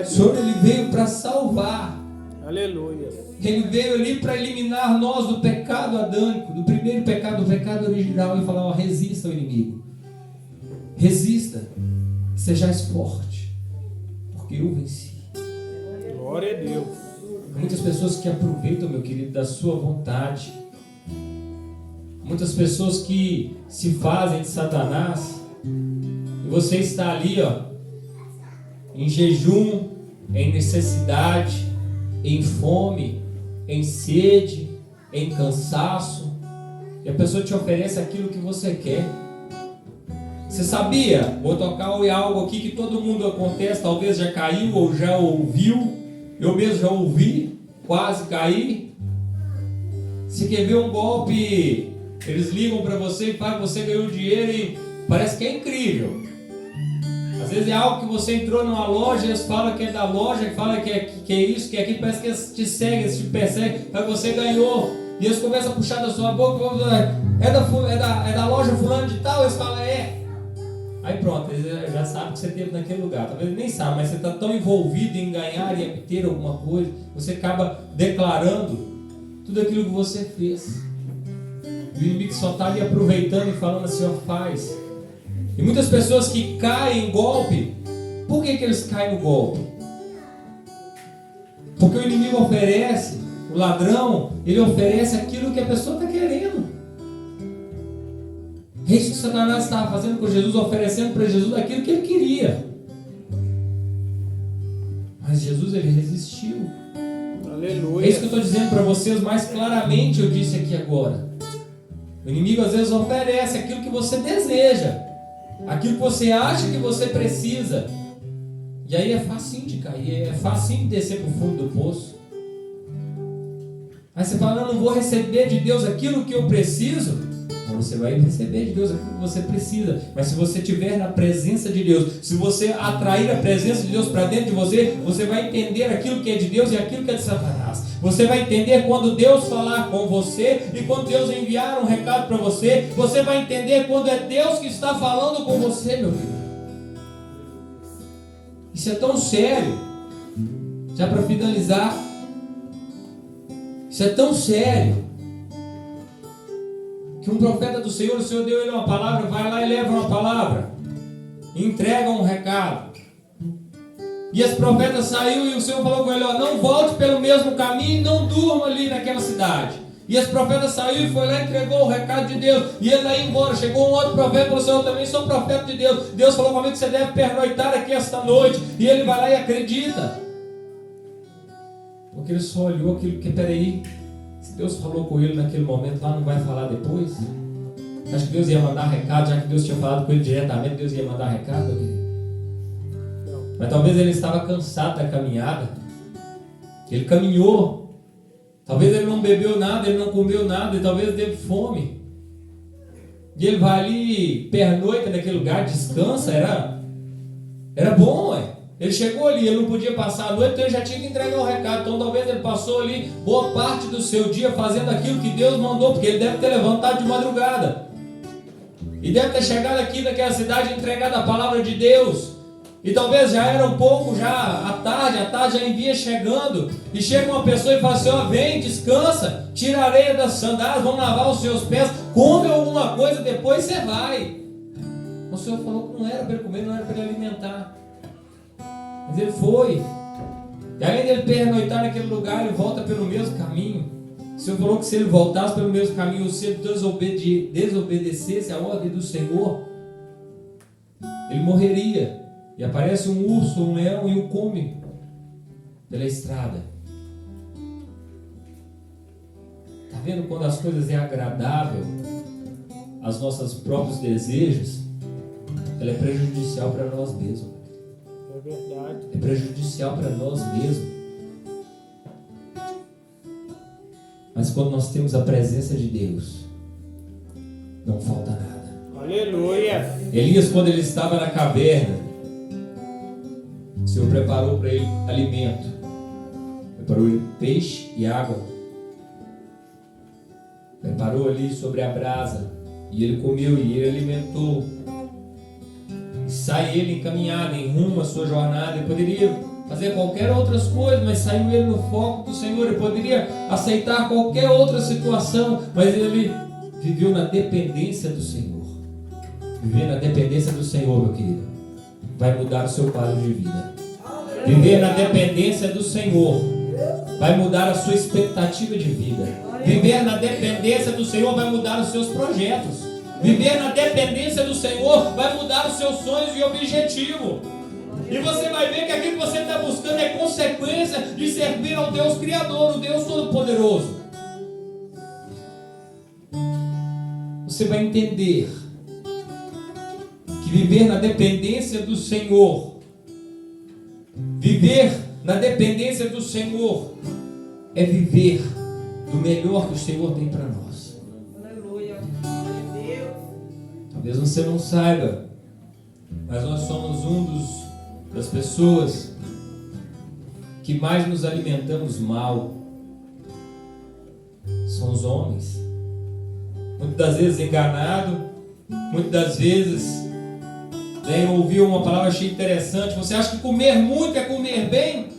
O Senhor, ele veio para salvar. Aleluia. Ele veio ali para eliminar nós do pecado adâmico, do primeiro pecado, do pecado original, e falar: ó, resista ao inimigo. Resista. Sejais forte, porque eu venci. Glória a Deus. Muitas pessoas que aproveitam, meu querido, da sua vontade. Muitas pessoas que se fazem de Satanás. E você está ali, ó, em jejum, em necessidade, em fome, em sede, em cansaço. E a pessoa te oferece aquilo que você quer. Você sabia? Vou tocar algo aqui que todo mundo acontece, talvez já caiu ou já ouviu. Eu mesmo já ouvi, quase caí. Você quer ver um golpe? Eles ligam para você e falam que você ganhou dinheiro e parece que é incrível. Às vezes é algo que você entrou numa loja, eles falam que é da loja, falam que é isso, que é aquilo, parece que eles te seguem, eles te perseguem, mas você ganhou. E eles começam a puxar da sua boca, é da loja fulano de tal, eles falam, é. Aí pronto, eles já sabem que você esteve naquele lugar. Talvez ele nem sabe, mas você está tão envolvido em ganhar e obter alguma coisa, você acaba declarando tudo aquilo que você fez. E o inimigo só está ali aproveitando e falando assim, ó, faz. E muitas pessoas que caem em golpe, por que eles caem no golpe? Porque o inimigo oferece, o ladrão, ele oferece aquilo que a pessoa está querendo. É isso que Satanás estava fazendo com Jesus, oferecendo para Jesus aquilo que ele queria. Mas Jesus, ele resistiu. Aleluia. É isso que eu estou dizendo para vocês, mais claramente eu disse aqui agora. O inimigo às vezes oferece aquilo que você deseja, aquilo que você acha que você precisa. E aí é facinho de cair, é facinho de descer para o fundo do poço. Aí você fala, não vou receber de Deus aquilo que eu preciso. Você vai receber de Deus aquilo que você precisa. Mas se você estiver na presença de Deus, se você atrair a presença de Deus para dentro de você, você vai entender aquilo que é de Deus e aquilo que é de Satanás. Você vai entender quando Deus falar com você e quando Deus enviar um recado para você. Você vai entender quando é Deus que está falando com você, meu filho. Isso é tão sério. Já para finalizar, isso é tão sério que um profeta do Senhor, o Senhor deu ele uma palavra, vai lá e leva uma palavra, entrega um recado. E esse profeta saiu e o Senhor falou com ele, ó, não volte pelo mesmo caminho e não durma ali naquela cidade. E esse profeta saiu e foi lá e entregou o recado de Deus. E ele aí embora, chegou um outro profeta e falou assim, eu também sou profeta de Deus. Deus falou comigo que você deve pernoitar aqui esta noite. E ele vai lá e acredita. Porque ele só olhou aquilo que, peraí, se Deus falou com ele naquele momento lá, não vai falar depois? Acho que Deus ia mandar recado, já que Deus tinha falado com ele diretamente, Deus ia mandar recado, meu querido? Mas talvez ele estava cansado da caminhada. Ele caminhou. Talvez ele não bebeu nada, ele não comeu nada, e talvez teve fome. E ele vai ali, pernoita naquele lugar, descansa, era bom, ué. Ele chegou ali, ele não podia passar a noite, então ele já tinha que entregar o recado. Então talvez ele passou ali boa parte do seu dia fazendo aquilo que Deus mandou, porque ele deve ter levantado de madrugada. E deve ter chegado aqui naquela cidade e entregado a palavra de Deus. E talvez já era um pouco, já à tarde já envia chegando. E chega uma pessoa e fala assim, ó, vem, descansa, tira a areia das sandálias, vamos lavar os seus pés, come alguma coisa, depois você vai. O Senhor falou que não era para ele comer, não era para ele alimentar. Mas ele foi. E além dele pernoitar naquele lugar, ele volta pelo mesmo caminho. O Senhor falou que se ele voltasse pelo mesmo caminho, ou se ele desobedecesse a ordem do Senhor, ele morreria. E aparece um urso, um leão e o come pela estrada. Está vendo quando as coisas é agradável aos nossos próprios desejos? Ela é prejudicial para nós mesmos. É verdade. É prejudicial para nós mesmos. Mas quando nós temos a presença de Deus, não falta nada. Aleluia. Elias, quando ele estava na caverna, o Senhor preparou para ele alimento. Preparou ele peixe e água. Preparou ali sobre a brasa. E ele comeu e ele alimentou. sai ele encaminhado em rumo à sua jornada. Ele poderia fazer qualquer outras coisas, mas saiu ele no foco do Senhor. Ele poderia aceitar qualquer outra situação, mas ele viveu na dependência do Senhor. Viver na dependência do Senhor, meu querido, vai mudar o seu quadro de vida. Viver na dependência do Senhor vai mudar a sua expectativa de vida. Viver na dependência do Senhor vai mudar os seus projetos. Viver na dependência do Senhor vai mudar os seus sonhos e objetivos. E você vai ver que aquilo que você está buscando é consequência de servir ao Deus Criador, o Deus Todo-Poderoso. Você vai entender que viver na dependência do Senhor, viver na dependência do Senhor, é viver do melhor que o Senhor tem para nós. Aleluia. Talvez você não saiba, mas nós somos das pessoas que mais nos alimentamos mal. São os homens. Muitas das vezes enganado, muitas das vezes eu ouvi uma palavra, achei interessante. Você acha que comer muito é comer bem?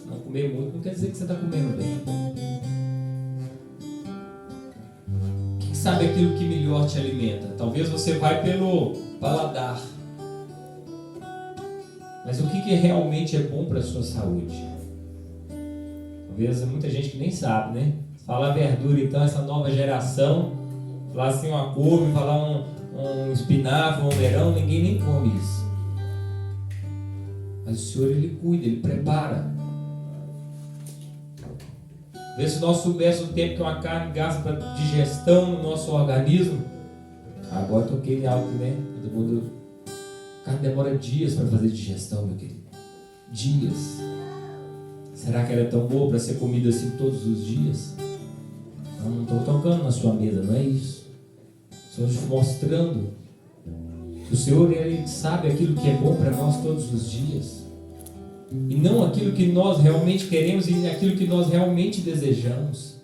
Não, comer muito não quer dizer que você está comendo bem. Quem sabe aquilo que melhor te alimenta? Talvez você vai pelo paladar. Mas o que realmente é bom para a sua saúde? Talvez muita gente que nem sabe, né? Falar verdura, então, essa nova geração, falar assim uma couve, falar um espinafre, um almeirão, ninguém nem come isso. Mas o Senhor, Ele cuida, Ele prepara. Vê se nós soubéssemos o tempo que uma carne gasta para digestão no nosso organismo. Agora toquei em algo, né? Todo mundo... A carne demora dias para fazer digestão, meu querido. Dias. Será que ela é tão boa para ser comida assim todos os dias? Não estou tocando na sua mesa, não é isso. Estou te mostrando que o Senhor, Ele sabe aquilo que é bom para nós todos os dias. E não aquilo que nós realmente queremos e aquilo que nós realmente desejamos.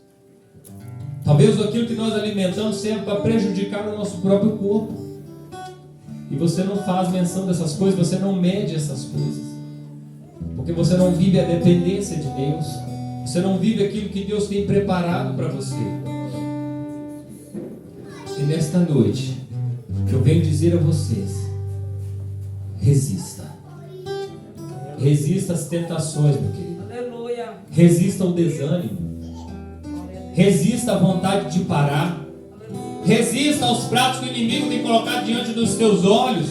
Talvez aquilo que nós alimentamos serve para prejudicar o nosso próprio corpo. E você não faz menção dessas coisas, você não mede essas coisas. Porque você não vive a dependência de Deus. Você não vive aquilo que Deus tem preparado para você. E nesta noite, eu venho dizer a vocês: resista. Resista às tentações, meu querido. Aleluia. Resista ao desânimo. Resista à vontade de parar. Resista aos pratos que o inimigo tem colocado diante dos teus olhos.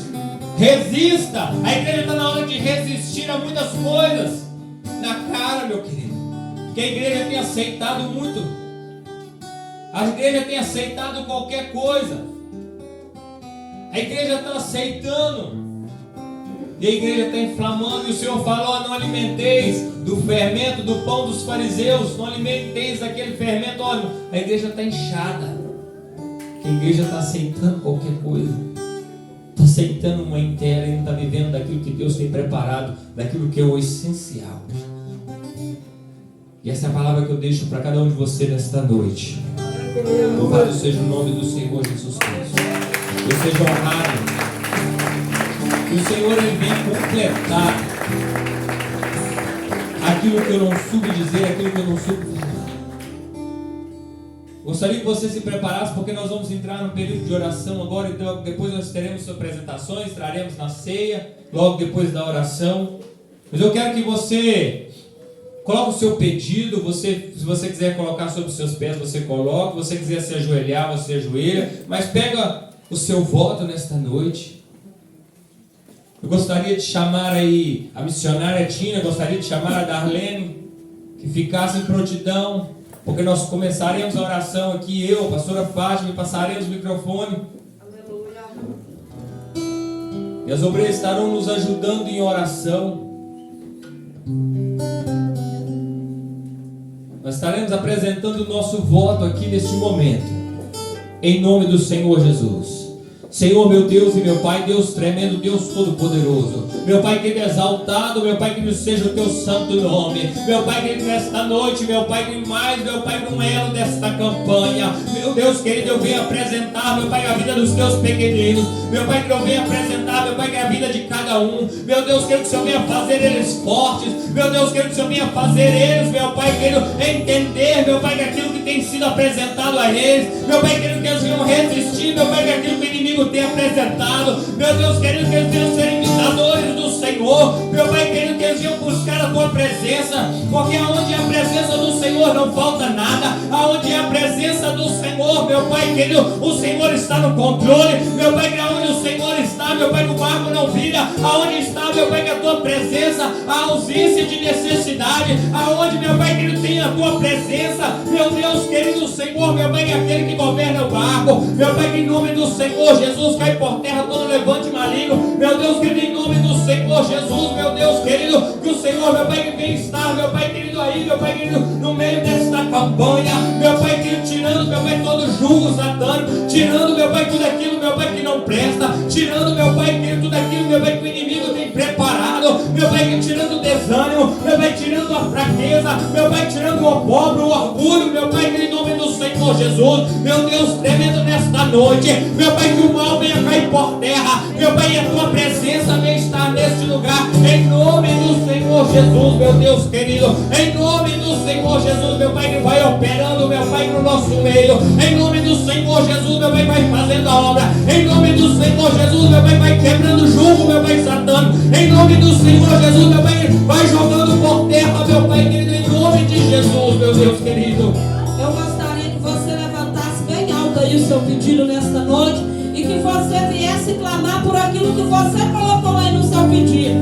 Resista. A igreja está na hora de resistir a muitas coisas na cara, meu querido. Que a igreja tem aceitado muito. A igreja tem aceitado qualquer coisa. A igreja está aceitando. E a igreja está inflamando. E o Senhor falou: não alimenteis do fermento do pão dos fariseus. Não alimenteis daquele fermento. Olha, a igreja está inchada. A igreja está aceitando qualquer coisa. Está aceitando uma inteira e não está vivendo daquilo que Deus tem preparado, daquilo que é o essencial. E essa é a palavra que eu deixo para cada um de vocês nesta noite. Louvado seja o nome do Senhor Jesus Cristo. Que seja honrado. Que o Senhor, Ele venha completar aquilo que eu não soube dizer, aquilo que eu não soube falar. Gostaria que você se preparasse, porque nós vamos entrar num período de oração agora. Então, depois nós teremos apresentações, traremos na ceia, logo depois da oração. Mas eu quero que você coloque o seu pedido. Se você quiser colocar sobre os seus pés, você coloca. Se você quiser se ajoelhar, você ajoelha. Mas pega o seu voto nesta noite. Eu gostaria de chamar aí a missionária Tina, gostaria de chamar a Darlene, que ficasse em prontidão, porque nós começaremos a oração aqui, eu, a pastora Fátima, e passaremos o microfone. Aleluia. E as obreiras estarão nos ajudando em oração. Nós estaremos apresentando o nosso voto aqui neste momento, em nome do Senhor Jesus. Senhor, meu Deus e meu Pai, Deus tremendo, Deus todo-poderoso. Meu Pai querido, exaltado, meu Pai querido, seja o teu santo nome. Meu Pai querido, nesta noite, meu Pai querido, mais, meu Pai, no elo desta campanha. Meu Deus querido, eu venho apresentar, meu Pai, a vida dos teus pequeninos. Meu Pai querido, eu venho apresentar, meu Pai, a vida de cada um. Meu Deus querido, que o Senhor venha fazer eles fortes. Meu Deus querido, que o Senhor venha fazer eles, meu Pai querido, entender, meu Pai, que aquilo que tem sido apresentado a eles. Meu Pai querido, que eles venham resistir, meu Pai, que aquilo que o inimigo tem apresentado. Meu Deus querido, que eles venham ser imitadores do Senhor. Meu Pai querido, que eles venham buscar a tua presença, porque aonde é a presença do Senhor não falta nada. Aonde é a presença do Senhor, meu Pai querido, o Senhor está no controle. Meu Pai, que aonde o Senhor está, meu Pai, que o barco não vira. Aonde está, meu Pai, que a tua presença, a ausência de necessidade. Aonde, meu Pai querido, tem a tua presença, meu Deus querido, Senhor, meu Pai, que é aquele que governa o barco. Meu Pai, que em nome do Senhor Jesus cai por terra todo levante maligno. Meu Deus querido, em nome do Senhor Jesus, meu Deus querido, que o Senhor, meu Pai, que vem estar, meu Pai querido, aí, meu Pai querido, no meio desta campanha. Meu Pai querido, tirando, meu Pai, todo jugo satânico, tirando, meu Pai, tudo aquilo, meu Pai, que não presta, tirando, meu Pai querido, tudo aquilo, meu Pai, que o inimigo tem preparado. Meu Pai, que tirando o desânimo, meu Pai, tirando a fraqueza, meu Pai, tirando o opróbrio, o orgulho, meu Pai, que em nome do Senhor Jesus, meu Deus, tremendo nesta noite, meu Pai, que o mal venha cair por terra, meu Pai, e a tua presença venha estar neste lugar, em nome do Senhor Jesus, meu Deus querido, em nome do Senhor Jesus, meu Pai, que vai operando, meu Pai, no nosso meio, em nome do Senhor Jesus, meu Pai, vai fazendo a obra, em nome do Senhor Jesus, meu Pai, vai quebrando o jugo, meu Pai, satânico, em nome do Senhor Jesus, meu Pai, vai jogando por terra, meu Pai querido, em nome de Jesus, meu Deus querido. Eu gostaria que você levantasse bem alto aí o seu pedido nesta noite e que você viesse clamar por aquilo que você colocou aí no seu pedido.